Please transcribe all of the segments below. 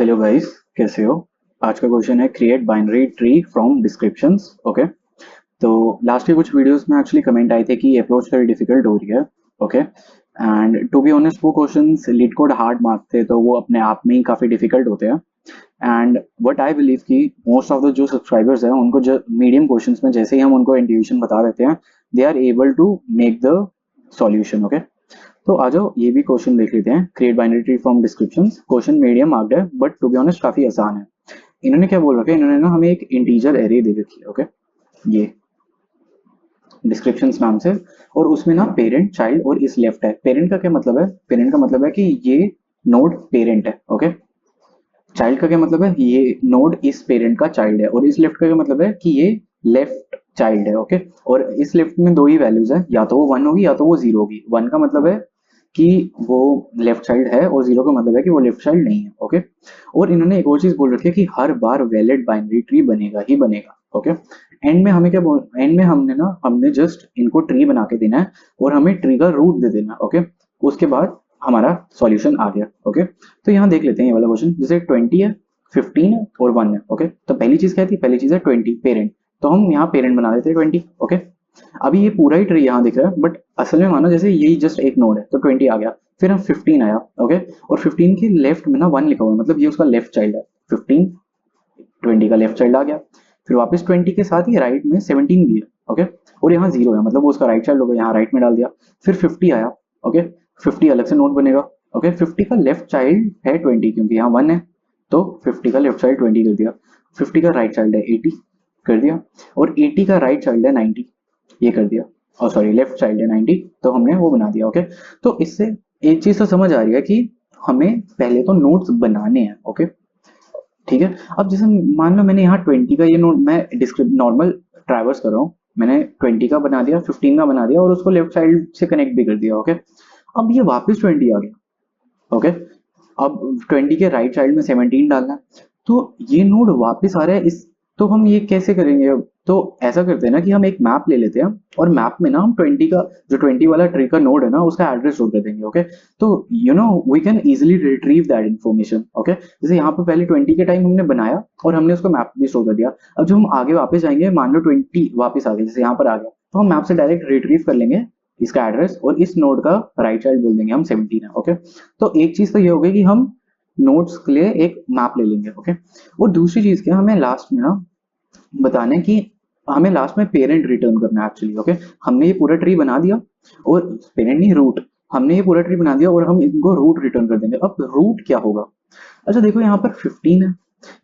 Hello guys, कैसे हो। आज का क्वेश्चन है create binary tree from descriptions. Okay, तो लास्ट के कुछ वीडियोस में एक्चुअली कमेंट आए थे कि ये अप्रोच थोड़ी डिफिकल्ट हो रही है। Okay, and to be honest वो questions LeetCode hard mark थे, तो वो अपने आप में ही काफ़ी डिफिकल्ट होते हैं। एंड व्हाट आई बिलीव कि मोस्ट ऑफ द जो सब्सक्राइबर्स हैं उनको जो मीडियम क्वेश्चंस में जैसे ही हम उनको इंट्यूशन बता देते हैं, they are able to make the solution. Okay, तो आ जाओ ये भी क्वेश्चन देख लेते हैं। Create binary tree from descriptions, question medium marked है बट टू बी ऑनेस्ट काफी आसान है। इन्होंने क्या बोल रखा है, इन्होंने ना हमें एक इंटीजर एरे दे रखी है। ओके, ये डिस्क्रिप्शंस नाम से, और उसमें ना पेरेंट चाइल्ड और इस लेफ्ट है। पेरेंट का क्या मतलब है? पेरेंट का मतलब है कि ये नोड पेरेंट है। ओके, चाइल्ड का क्या मतलब है? ये नोड इस पेरेंट का चाइल्ड है, और इस लेफ्ट का क्या मतलब है कि ये लेफ्ट चाइल्ड है। ओके, और इस लेफ्ट में दो ही वैल्यूज है, या तो वो 1 होगी या तो वो 0 होगी। 1 का मतलब है कि वो लेफ्ट चाइल्ड है, और 0 का मतलब है कि वो लेफ्ट चाइल्ड नहीं है। ओके, और इन्होंने एक और चीज बोल रखी है कि हर बार वैलिड बाइनरी ट्री बनेगा ही बनेगा। ओके, एंड में हमें क्या बोल, एंड में हमने जस्ट इनको ट्री बना के देना है, और हमें ट्री का रूट दे देना। ओके, उसके बाद हमारा सॉल्यूशन आ गया। ओके, तो यहाँ देख लेते हैं ये वाला क्वेश्चन। जैसे 20 है, 15 है और 1 है। ओके, तो पहली चीज क्या थी? पहली चीज है 20 पेरेंट, तो हम यहाँ पेरेंट बना देते हैं 20। ओके, अभी ये पूरा ही ट्री यहाँ दिख रहा है, बट असल में मानो जैसे यही जस्ट एक नोड है, तो 20 आ गया, फिर हम 15 आया। ओके, और 15 के लेफ्ट में ना 1 लिखा हुआ है, मतलब ये उसका लेफ्ट चाइल्ड है। 15, 20 का लेफ्ट चाइल्ड आ गया, फिर वापस 20 के साथ ही राइट में 17 भी है। ओके, और यहाँ 0 है, मतलब वो उसका राइट चाइल्ड होगा, यहाँ राइट में डाल दिया। फिर 50 आया। ओके, 50 अलग से नोट बनेगा। ओके, 50 का लेफ्ट चाइल्ड है 20, क्योंकि यहाँ 1 है, तो 50 का लेफ्ट चाइल्ड 20 कर दिया। 50 का राइट चाइल्ड है 80 कर दिया, और 80 का राइट चाइल्ड है 90, ये कर दिया। और सॉरी, लेफ्ट चाइल्ड है 90, तो हमने वो बना दिया। ओके, तो इससे एक चीज तो समझ आ रही है कि हमें पहले तो नोट्स बनाने हैं। ओके, ठीक है। अब जैसे मान लो मैंने यहाँ 20 का ये नोट, मैं डिस्क्रिप्ट नॉर्मल ट्रैवर्स कर रहा हूँ, मैंने 20 का बना दिया, 15 का बना दिया, और उसको लेफ्ट साइड से कनेक्ट भी कर दिया। ओके, अब ये वापस 20 आ गया। ओके, अब 20 के राइट साइड में 17 डालना है, तो ये नोड वापस आ रहा है इस, तो हम ये कैसे करेंगे अब? तो ऐसा करते हैं ना कि हम एक मैप ले लेते हैं, और मैप में ना हम 20 का, जो 20 वाला ट्री का नोड है ना, उसका एड्रेस स्टोर कर देंगे। ओके, तो we can easily retrieve that information. Okay, जैसे यहाँ पर पहले 20 के टाइम हमने बनाया और हमने उसको मैप भी स्टोर कर दिया। अब जब हम आगे वापस जाएंगे, मान लो 20 वापस आ गया, जैसे यहाँ पर आ गया, तो हम मैप से डायरेक्ट रिट्रीव कर लेंगे इसका एड्रेस, और इस नोड का राइट चाइल्ड बोल देंगे हम 17 है। ओके, तो एक चीज तो ये हो गई कि हम नोट्स के लिए एक मैप ले लेंगे। ओके, और दूसरी चीज क्या, हमें लास्ट में ना बताना है कि हमें लास्ट में पेरेंट रिटर्न करना है एक्चुअली। ओके, हमने ये पूरा ट्री बना दिया, और पेरेंट नहीं, रूट, हमने ये पूरा ट्री बना दिया और हम इनको रूट रिटर्न कर देंगे। अब रूट क्या होगा? अच्छा देखो, यहाँ पर 15 है,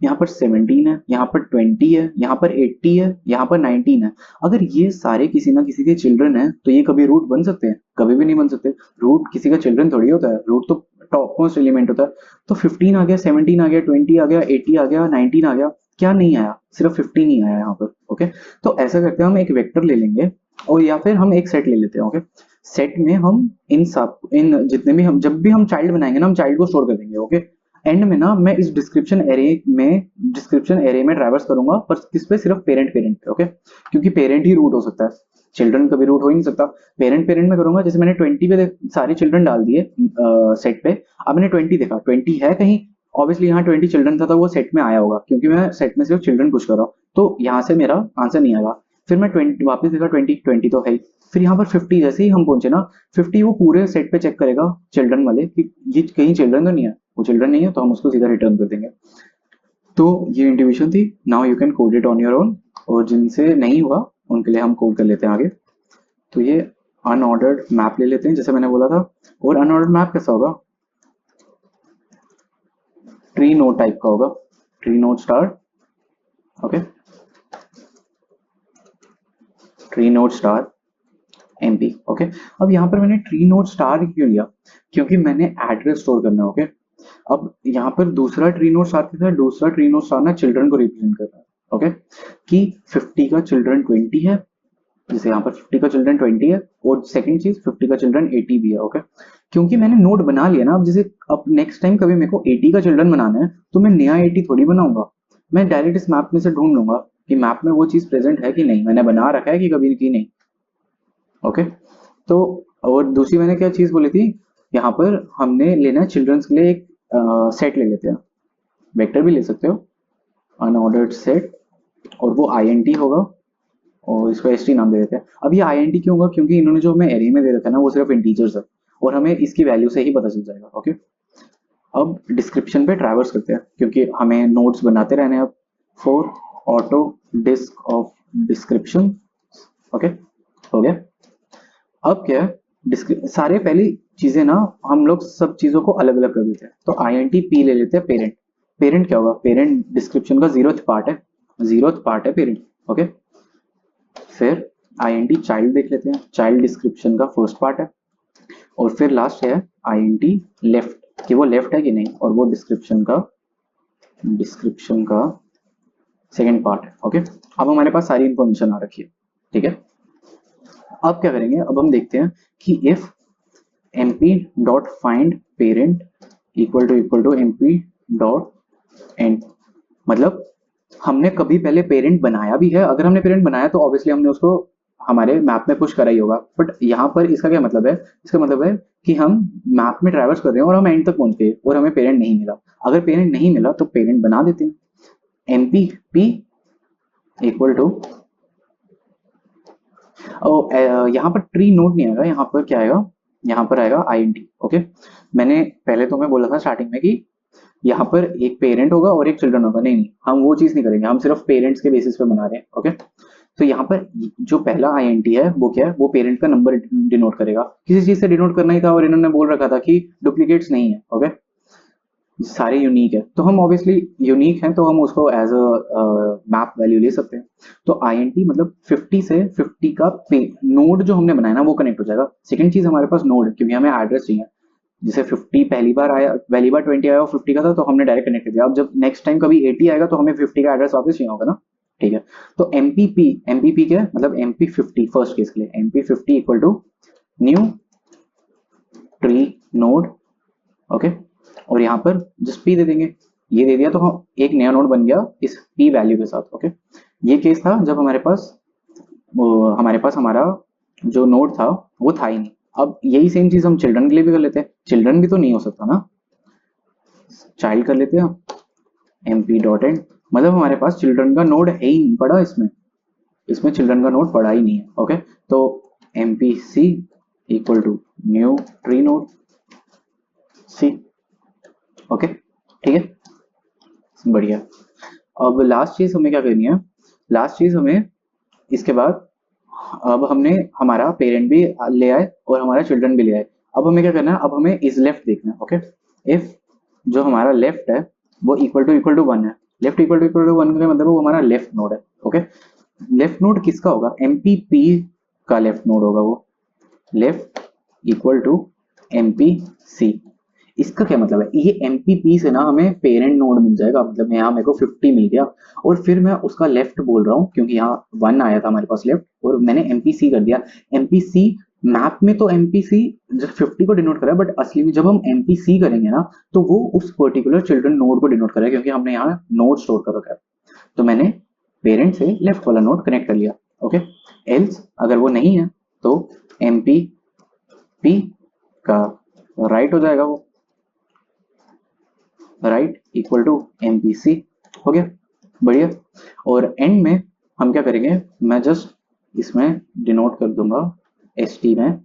यहाँ पर 17 है, यहाँ पर 20 है, यहाँ पर 80 है, यहाँ पर 19 है। अगर ये सारे किसी ना किसी के चिल्ड्रन है, तो ये कभी रूट बन सकते हैं? कभी भी नहीं बन सकते। रूट किसी का चिल्ड्रन थोड़ी होता है, रूट तो टॉप मोस्ट एलिमेंट होता है। तो 15 आ गया, 17 आ गया, 20 आ गया, 80 आ गया, 19 आ गया, क्या नहीं आया? सिर्फ 15 ही आया यहाँ पर। ओके, तो ऐसा करते हैं, हम एक वेक्टर ले लेंगे, और या फिर हम एक सेट ले लेते हैं। ओके, सेट में हम इन जितने भी, हम जब भी हम चाइल्ड बनाएंगे ना, हम चाइल्ड को स्टोर कर देंगे। ओके, एंड में ना मैं इस डिस्क्रिप्शन एरे में ट्रैवर्स करूंगा, पर किस पे? सिर्फ पेरेंट पेरेंट पे। ओके, क्योंकि पेरेंट ही रूट हो सकता है, चिल्ड्रन कभी रूट हो ही नहीं सकता। पेरेंट पेरेंट में करूंगा, जैसे मैंने 20 पे सारे चिल्ड्रन डाल दिए सेट पे। अब मैंने 20 देखा, 20 है कहीं, ऑब्वियसली यहाँ 20 चिल्ड्रन था, तो वो सेट में आया होगा, क्योंकि मैं सेट में सिर्फ चिल्ड्रन पुश कर रहा हूँ, तो यहाँ से मेरा आंसर नहीं आएगा। फिर मैं 20 वापस देखा, 20 तो है ही। फिर यहाँ पर 50, जैसे ही हम पहुंचे ना 50, वो पूरे सेट पे चेक करेगा चिल्ड्रन वाले कि ये कहीं चिल्ड्रन तो नहीं है, वो चिल्ड्रन नहीं है, तो हम उसको सीधा रिटर्न कर देंगे। तो ये इंट्यूशन थी। Now you can code it on your own, और जिनसे नहीं हुआ उनके लिए हम कोड कर लेते हैं आगे। तो ये अनऑर्डर्ड मैप ले लेते हैं, जैसे मैंने बोला था। और अनऑर्डर्ड मैप कैसा होगा? ट्री नोड टाइप का होगा, tree node star. Okay, tree node star MP. Okay, अब यहाँ पर मैंने ट्री नोड स्टार क्यों लिया? क्योंकि मैंने एड्रेस स्टोर करना है। ओके, अब यहाँ पर दूसरा ट्री नोड स्टार के साथ, दूसरा ट्री नोड स्टार ना चिल्ड्रन को रिप्रेजेंट कर रहा है। ओके, कि 50 का चिल्ड्रन 20 है, जैसे यहाँ पर 50 का चिल्ड्रन 20 है, और सेकंड चीज 50 का चिल्ड्रन 80 भी है। ओके, क्योंकि मैंने नोड बना लिया ना, अब जैसे अब नेक्स्ट टाइम कभी मेरे को 80 का चिल्ड्रन बनाना है, तो मैं नया 80 थोड़ी बनाऊंगा, मैं डायरेक्ट इस मैप में से ढूंढ लूंगा कि मैप में वो चीज प्रेजेंट है कि नहीं, मैंने बना रखा है कि कभी की नहीं। ओके, तो और दूसरी मैंने क्या चीज बोली थी, यहाँ पर हमने लेना है चिल्ड्रंस के लिए एक सेट ले लेते हैं। वेक्टर भी ले सकते हो, अनऑर्डर्ड सेट, और वो INT होगा, और इसको ST नाम दे देते हैं। अब ये INT क्यों होगा, क्योंकि इन्होंने जो हमें एरे में दे रखा है ना वो सिर्फ इंटीजर्स है, और हमें इसकी वैल्यू से ही पता चल जाएगा। ओके, अब डिस्क्रिप्शन पे ट्रैवर्स करते हैं, क्योंकि हमें नोट्स बनाते रहने हैं अब। For auto disc of description. Okay, हो गया। अब क्या है, सारे पहली चीजें ना हम लोग सब चीजों को अलग अलग कर देते हैं। तो INT P ले लेते हैं पेरेंट। पेरेंट क्या होगा, पेरेंट डिस्क्रिप्शन का 0th पार्ट है, 0th पार्ट है पेरेंट। ओके, फिर INT चाइल्ड देख लेते हैं, चाइल्ड डिस्क्रिप्शन का फर्स्ट पार्ट है, और फिर लास्ट है INT लेफ्ट, कि वो लेफ्ट है कि नहीं, और वो डिस्क्रिप्शन का सेकंड पार्ट है। ओके, अब हमारे पास सारी इंफॉर्मेशन आ रखी है। ठीक है, अब क्या करेंगे, अब हम देखते हैं कि if mp dot find parent equal to mp dot end, मतलब हमने कभी पहले पेरेंट बनाया भी है। अगर हमने पेरेंट बनाया तो ऑब्वियसली हमने उसको हमारे मैप में पुश करा ही होगा, बट यहाँ पर इसका क्या मतलब है, इसका मतलब है कि हम मैप में ट्रैवर्स कर रहे हैं और हम एंड तक पहुंच गए और हमें पेरेंट नहीं मिला। अगर पेरेंट नहीं मिला तो पेरेंट बना देते हैं, mp p इक्वल टू, यहाँ पर ट्री नोड नहीं आएगा, यहाँ पर क्या आएगा, यहाँ पर आएगा INT। ओके, मैंने पहले तुम्हें बोला था स्टार्टिंग में कि यहाँ पर एक पेरेंट होगा और एक चिल्ड्रन होगा, नहीं नहीं, हम वो चीज नहीं करेंगे, हम सिर्फ पेरेंट्स के बेसिस पे बना रहे हैं। ओके, तो यहाँ पर जो पहला INT है वो क्या है, वो पेरेंट का नंबर डिनोट करेगा, किसी चीज से डिनोट करना ही था, और इन्होंने बोल रखा था कि डुप्लीकेट्स नहीं है। ओके, सारे यूनिक है, तो हम ऑब्वियसली यूनिक हैं, तो हम उसको एज अ मैप वैल्यू ले सकते हैं। तो INT मतलब 50 से 50 का नोड जो हमने बनाया ना वो कनेक्ट हो जाएगा। सेकंड चीज हमारे पास नोड, क्योंकि हमें एड्रेस चाहिए, जैसे 50 पहली बार 20 आया और 50 का था, तो हमने डायरेक्ट कनेक्ट कर दिया। अब जब नेक्स्ट टाइम कभी 80 आएगा तो हमें 50 का एड्रेस वापस चाहिए होगा ना। ठीक है, तो MPP क्या है, मतलब MP50 फर्स्ट केस के लिए, MP50 equal to new tree node. Okay, और यहाँ पर जस्ट P दे देंगे, ये दे दिया तो हम एक नया नोड बन गया इस P वैल्यू के साथ। ओके, ये केस था जब हमारे पास हमारा जो नोड था वो था ही नहीं। अब यही सेम चीज हम चिल्ड्रन के लिए भी कर लेते हैं, चिल्ड्रन भी तो नहीं हो सकता ना, चाइल्ड कर लेते हैं MP डॉट एंड, मतलब हमारे पास चिल्ड्रन का नोड है ही नहीं पड़ा, इसमें चिल्ड्रन का नोड पड़ा ही नहीं है। ओके, तो MPC equal to new tree node C। Okay, ठीक है, बढ़िया। अब लास्ट चीज हमें क्या करनी है, लास्ट चीज हमें इसके बाद, अब हमने हमारा पेरेंट भी ले आए और हमारा चिल्ड्रन भी ले आए, अब हमें क्या करना है, अब हमें इज लेफ्ट देखना है। ओके, इफ जो हमारा लेफ्ट है वो इक्वल टू 1 है, लेफ्ट इक्वल टू 1 का मतलब वो हमारा लेफ्ट नोड है। ओके, लेफ्ट नोड किसका होगा, MPP का लेफ्ट नोड होगा, वो लेफ्ट इक्वल टू MPC। इसका क्या मतलब है, ये MPP से ना हमें पेरेंट नोड मिल जाएगा, मतलब यहाँ मेरे को 50 मिल गया, और फिर मैं उसका लेफ्ट बोल रहा हूँ क्योंकि यहाँ 1 आया था हमारे पास लेफ्ट, और मैंने MPC कर दिया। MPC मैप में तो MPC जब 50 को डिनोट करा है, बट असली में जब हम MPC करेंगे ना तो वो उस पर्टिकुलर चिल्ड्रन नोड को डिनोट करेगा, क्योंकि हमने यहाँ नोड स्टोर कर रखा है। तो मैंने पेरेंट से लेफ्ट वाला नोड कनेक्ट कर लिया। ओके, एल्स अगर वो नहीं है तो MPP का राइट हो जाएगा, वो राइट इक्वल टू MPC हो गया, बढ़िया। और एंड में हम क्या करेंगे, मैं जस्ट इसमें डिनोट कर दूंगा ST में,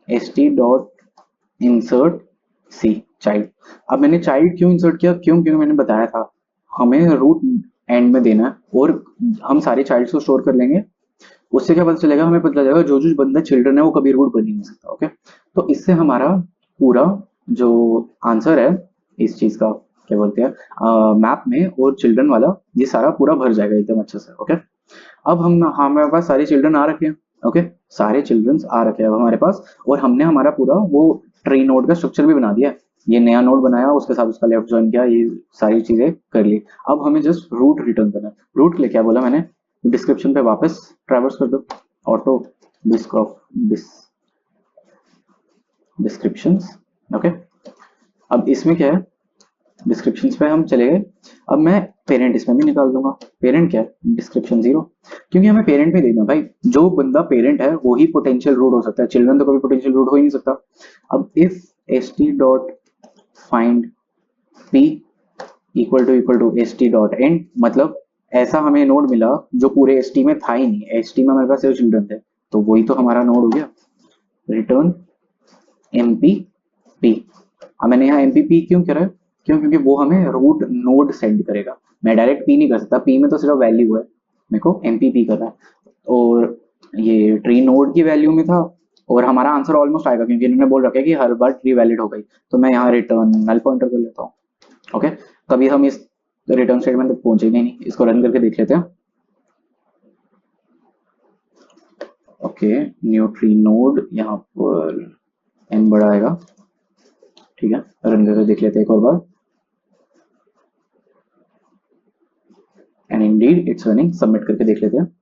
ST dot insert C child. अब मैंने चाइल्ड क्यों इंसर्ट किया, क्योंकि मैंने बताया था हमें रूट एंड में देना है, और हम सारे चाइल्ड को स्टोर कर लेंगे, उससे क्या पता चलेगा, हमें पता चलेगा जो जो बंदा चिल्ड्रन है वो कभी रूट बन ही नहीं सकता। ओके, तो इससे हमारा पूरा जो आंसर है इस चीज का, क्या बोलते हैं, मैप में और चिल्ड्रन वाला, ये सारा पूरा भर जाएगा एकदम अच्छे से। ओके, अब हमारे पास सारे चिल्ड्रन आ रखे हैं। ओके, सारे चिल्ड्रन आ रखे हैं अब हमारे पास, और हमने हमारा पूरा वो ट्री नोड का स्ट्रक्चर भी बना दिया, ये नया नोड बनाया, उसके साथ उसका लेफ्ट ज्वाइन किया, ये सारी चीजें कर ली। अब हमें जस्ट रूट रिटर्न करना है। रूट के लिए क्या बोला मैंने, डिस्क्रिप्शन पे वापस ट्रैवर्स कर दो, auto disc of descriptions. Okay, अब इसमें क्या है, डिस्क्रिप्शंस पे हम चले गए, अब मैं पेरेंट इसमें भी निकाल दूंगा। पेरेंट क्या है, डिस्क्रिप्शन 0, क्योंकि हमें पेरेंट भी देना भाई, जो बंदा पेरेंट है वो ही पोटेंशियल रूट हो सकता है, चिल्ड्रन तो कभी पोटेंशियल रूट हो ही नहीं सकता। अब if ST dot find p equal to S T dot end, मतलब ऐसा हमें नोड मिला जो पूरे एस टी में था ही नहीं, एस टी में हमारे पास सिर्फ चिल्ड्रन थे, तो वही तो हमारा नोड हो गया। Return M P P. अब मैंने यहाँ एम पी पी क्यों करा है, क्यों, क्योंकि वो हमें रूट नोड सेंड करेगा, मैं डायरेक्ट पी नहीं कर सकता, पी में तो सिर्फ वैल्यू है, मेरे को एम पी पी करना है। और ये ट्री नोड की वैल्यू में था, और हमारा आंसर ऑलमोस्ट आएगा क्योंकि इन्होंने बोल रखा है कि हर बार ट्री वैलिड हो गई, तो मैं यहाँ रिटर्न नल पॉइंटर कर लेता हूँ। ओके, कभी हम इस रिटर्न स्टेटमेंट तक पहुंचेंगे नहीं, इसको रन करके देख लेते हैं। ओके, न्यू ट्री नोड, यहाँ पर एन बड़ा आएगा, ठीक है, रन करके देख लेते हैं एक और बार, and indeed it's running, submit करके देख लेते हैं।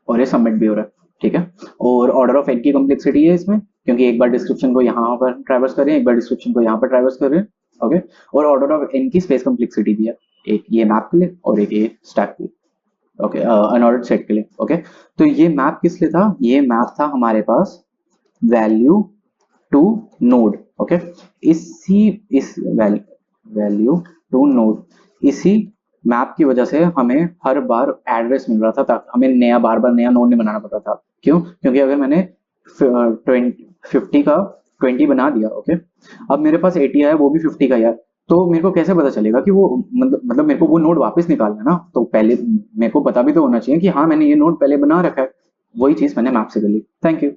और ये सबमिट भी हो रहा है, ठीक है। और ऑर्डर ऑफ एन की कम्प्लेक्सिटी है इसमें, क्योंकि एक बार डिस्क्रिप्शन को यहाँ पर ट्रैवर्स कर रहे हैं, एक बार डिस्क्रिप्शन को यहाँ पर ट्रैवर्स कर रहे हैं। ओके, और ऑर्डर ऑफ एन की स्पेस कम्प्लेक्सिटी भी है, एक ये मैप के लिए और एक ये स्टैक के लिए। ओके, अनऑर्डर्ड सेट के लिए। ओके, तो ये मैप किस लिए था, ये मैप था हमारे पास वैल्यू टू नोड। ओके, इसी इस वैल्यू टू नोड, इसी मैप की वजह से हमें हर बार एड्रेस मिल रहा था, ताकि हमें नया बार बार नया नोड नहीं बनाना पड़ता था। क्यों, क्योंकि अगर मैंने 50 का 20 बना दिया, ओके, अब मेरे पास 80 आया, वो भी 50 का यार, तो मेरे को कैसे पता चलेगा कि वो मतलब मेरे को वो नोड वापस निकालना है ना, तो पहले मेरे को पता भी तो होना चाहिए कि हाँ मैंने ये नोड पहले बना रखा है। वही चीज मैंने मैप से कर ली। Thank you.